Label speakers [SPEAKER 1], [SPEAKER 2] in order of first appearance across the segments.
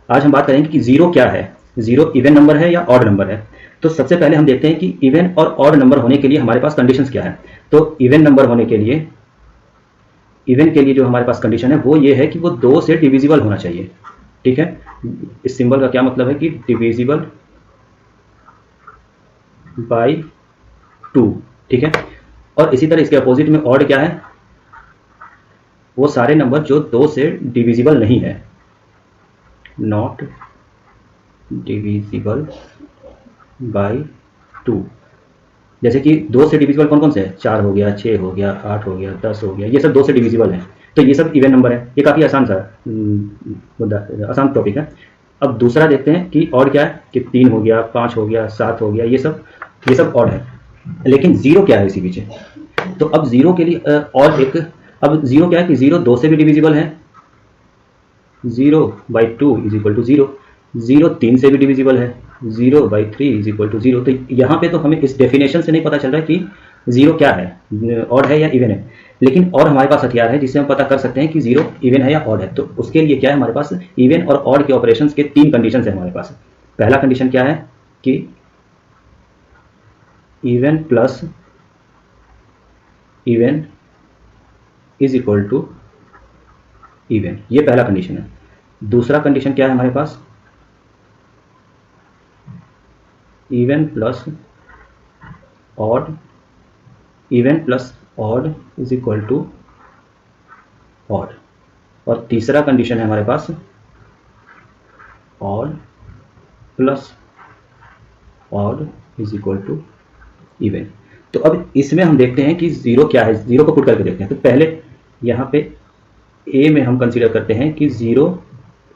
[SPEAKER 1] आज हम बात करेंगे कि जीरो क्या है, जीरो इवन नंबर है या ऑड नंबर है। तो सबसे पहले हम देखते हैं कि इवन और ऑड नंबर होने के लिए हमारे पास कंडीशंस क्या है। तो इवन नंबर होने के लिए, इवन के लिए जो हमारे पास कंडीशन है वो ये है कि वो 2 से डिविजिबल होना चाहिए। ठीक है, इस सिंबल का क्या मतलब है कि डिविजिबल बाय 2। ठीक है, और इसी तरह इसके अपोजिट में ऑड क्या है, वो सारे नंबर जो 2 से डिविजिबल नहीं है, नॉट डिविजिबल बाय 2। जैसे कि 2 से डिविजिबल कौन कौन से हैं, 4 हो गया, 6 हो गया, 8 हो गया, 10 हो गया, ये सब 2 से डिविजिबल हैं। तो ये सब इवन नंबर है। ये काफ़ी आसान सा मुद्दा, आसान टॉपिक है। अब दूसरा देखते हैं कि ऑड क्या है, कि 3 हो गया, 5 हो गया, 7 हो गया, ये सब ऑड है। लेकिन जीरो क्या है इसी पीछे। तो अब जीरो के लिए और एक, अब जीरो क्या है कि जीरो 2 से भी डिविजिबल है, 0/2 is equal to zero. Zero 3 से भी डिविजिबल है, 0/3 इज इक्वल टू जीरो। तो यहाँ पे तो हमें इस डेफिनेशन से नहीं पता चल रहा है कि जीरो क्या है, ऑड है या इवन है। लेकिन और हमारे पास हथियार है जिससे हम पता कर सकते हैं कि जीरो इवन है या ऑड है। तो उसके लिए क्या है, हमारे पास इवन और ऑड के ऑपरेशंस के 3 कंडीशन है हमारे पास। पहला कंडीशन क्या है कि even plus even is equal to even, ये पहला कंडीशन है। दूसरा कंडीशन क्या है हमारे पास, even plus odd, even plus odd is equal to odd. और तीसरा कंडीशन है हमारे पास odd plus odd is equal to even. तो अब इसमें हम देखते हैं कि जीरो क्या है, जीरो को पुट करके देखते हैं। तो पहले यहाँ पे ए में हम कंसीडर करते हैं कि जीरो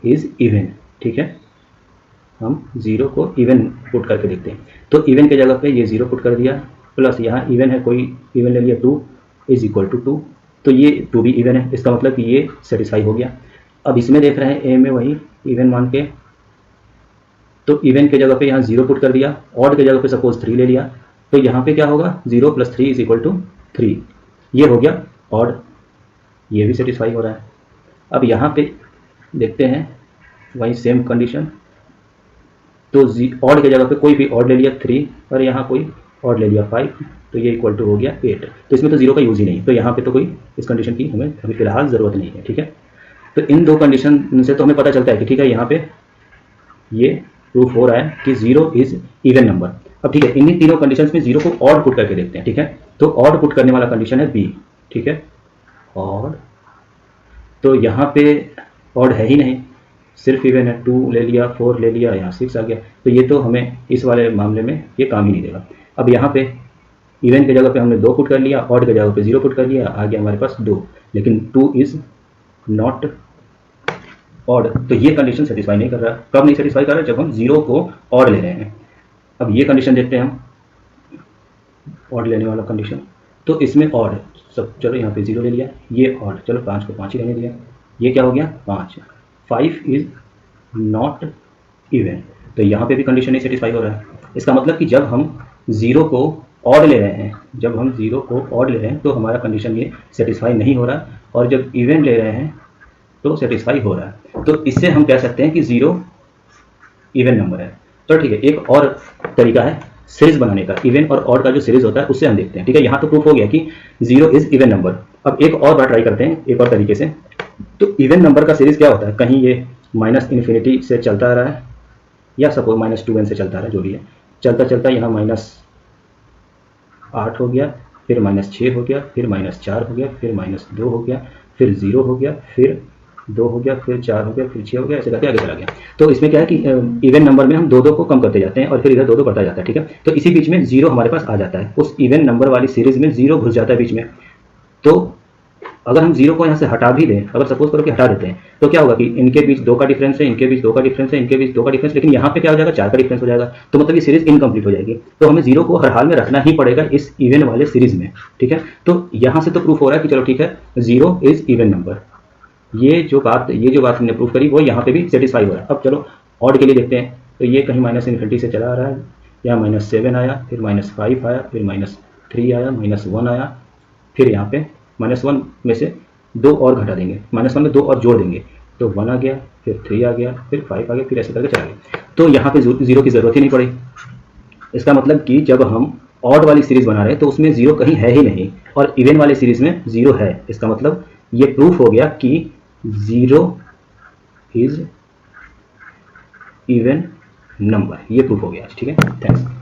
[SPEAKER 1] इज इवन। ठीक है, हम जीरो को इवन पुट करके देखते हैं। तो इवन के जगह पे ये जीरो पुट कर दिया, प्लस यहाँ इवन है, कोई इवन ले लिया 2 इज इक्वल टू 2। तो ये 2 भी इवन है, इसका मतलब कि ये सेटिस्फाई हो गया। अब इसमें देख रहे हैं ए में वही इवन मान के, तो इवन के जगह पे यहाँ जीरो पुट कर दिया, ऑड के जगह पे सपोज 3 ले लिया। तो यहाँ पे क्या होगा, 0 + 3 इज इक्वल टू 3। ये हो गया ऑड, ये भी सेटिस्फाई हो रहा है। अब यहाँ पे देखते हैं वही सेम कंडीशन। तो ऑड के जगह पे कोई भी ऑड ले लिया 3, और यहाँ कोई ऑड ले लिया 5, तो ये इक्वल टू हो गया 8। तो इसमें तो जीरो का यूज ही नहीं, तो यहाँ पे तो कोई इस कंडीशन की हमें अभी फिलहाल ज़रूरत नहीं है। ठीक है, तो इन 2 कंडीशन से तो हमें पता चलता है कि ठीक है, यहाँ पे ये प्रूफ हो रहा है कि जीरो इज इवन नंबर। अब ठीक है, इन्हीं तीनों कंडीशन में जीरो को ऑड पुट करके देखते हैं। ठीक है, तो ऑड पुट करने वाला कंडीशन है बी। ठीक है, ऑड, तो यहाँ पे ऑड है ही नहीं, सिर्फ इवन है, 2 ले लिया, 4 ले लिया, यहाँ 6 आ गया। तो ये तो हमें इस वाले मामले में ये काम ही नहीं देगा। अब यहाँ पे इवन के जगह पे हमने 2 पुट कर लिया, ऑड के जगह पे 0 पुट कर लिया, आ गया हमारे पास 2। लेकिन 2 इज नॉट ऑड, तो ये कंडीशन सेटिस्फाई नहीं कर रहा। कब नहीं सेटिस्फाई कर रहा, जब हम 0 को ऑड ले रहे हैं। अब ये कंडीशन देखते हैं हम, ऑड लेने वाला कंडीशन। तो इसमें ऑड सब, चलो यहाँ पे 0 ले लिया, ये ऑड, चलो 5 को 5 ही रहने दिया, ये क्या हो गया 5। 5 इज नॉट इवन, तो यहाँ पे भी कंडीशन नहीं सेटिस्फाई हो रहा है। इसका मतलब कि जब हम 0 को ऑड ले रहे हैं, जब हम 0 को ऑड ले रहे हैं तो हमारा कंडीशन ये सेटिस्फाई नहीं हो रहा, और जब इवन ले रहे हैं तो सेटिस्फाई हो रहा है। तो इससे हम कह सकते हैं कि 0 इवन नंबर है। तो ठीक है, एक और तरीका है सीरीज बनाने का, इवन और ऑड का जो सीरीज होता है उससे हम देखते हैं। ठीक है, यहाँ तो प्रूफ हो गया कि 0 इज इवन नंबर। अब एक और बार ट्राई करते हैं, एक और तरीके से। तो इवन नंबर का सीरीज क्या होता है, कहीं ये -∞ से चलता आ रहा है, या सपोज -2n से चलता आ रहा है, जो भी है, चलता चलता यहाँ -8 हो गया, फिर -6 हो गया, फिर -4 हो गया, फिर -2 हो गया, फिर 0 हो गया, फिर 2 हो गया, फिर 4 हो गया, फिर 6 हो गया, ऐसे करके आगे चला गया। तो इसमें क्या है कि इवन नंबर में हम 2 को कम करते जाते हैं, और फिर इधर 2 बढ़ता जाता है। ठीक है, तो इसी बीच में 0 हमारे पास आ जाता है, उस इवन नंबर वाली सीरीज में 0 घुस जाता है बीच में। तो अगर हम 0 को यहाँ से हटा भी दें, अगर सपोज करो कि हटा देते हैं, तो क्या होगा कि इनके बीच 2 का डिफरेंस है, इनके बीच 2 का डिफरेंस है, इनके बीच 2 का डिफरेंस, लेकिन यहाँ पे क्या हो जाएगा, 4 का डिफरेंस हो जाएगा। तो मतलब ये सीरीज इनकम्प्लीट हो जाएगी। तो हमें 0 को हर हाल में रखना ही पड़ेगा इस इवन वाले सीरीज में। ठीक है, तो यहाँ से तो प्रूफ हो रहा है कि चलो ठीक है, 0 इज इवन नंबर। ये जो बात हमने प्रूफ करी वो यहाँ पे भी सेटिस्फाई हो रहा है। अब चलो ऑड के लिए देखते हैं। तो ये कहीं -∞ से चला आ रहा है, यहाँ -7 आया, फिर -5 आया, फिर -3 आया, -1 आया, फिर यहाँ पे -1 में से 2 और घटा देंगे, -1 में 2 और जोड़ देंगे, तो 1 आ गया, फिर 3 आ गया, फिर 5 आ गया, फिर ऐसे करके चला गया। तो यहाँ पे जीरो की ज़रूरत ही नहीं पड़ी। इसका मतलब कि जब हम ऑड वाली सीरीज बना रहे हैं तो उसमें जीरो कहीं है ही नहीं, और इवन वाली सीरीज में जीरो है। इसका मतलब ये प्रूफ हो गया कि जीरो इज इवन नंबर, ये प्रूफ हो गया। ठीक है, थैंक्स।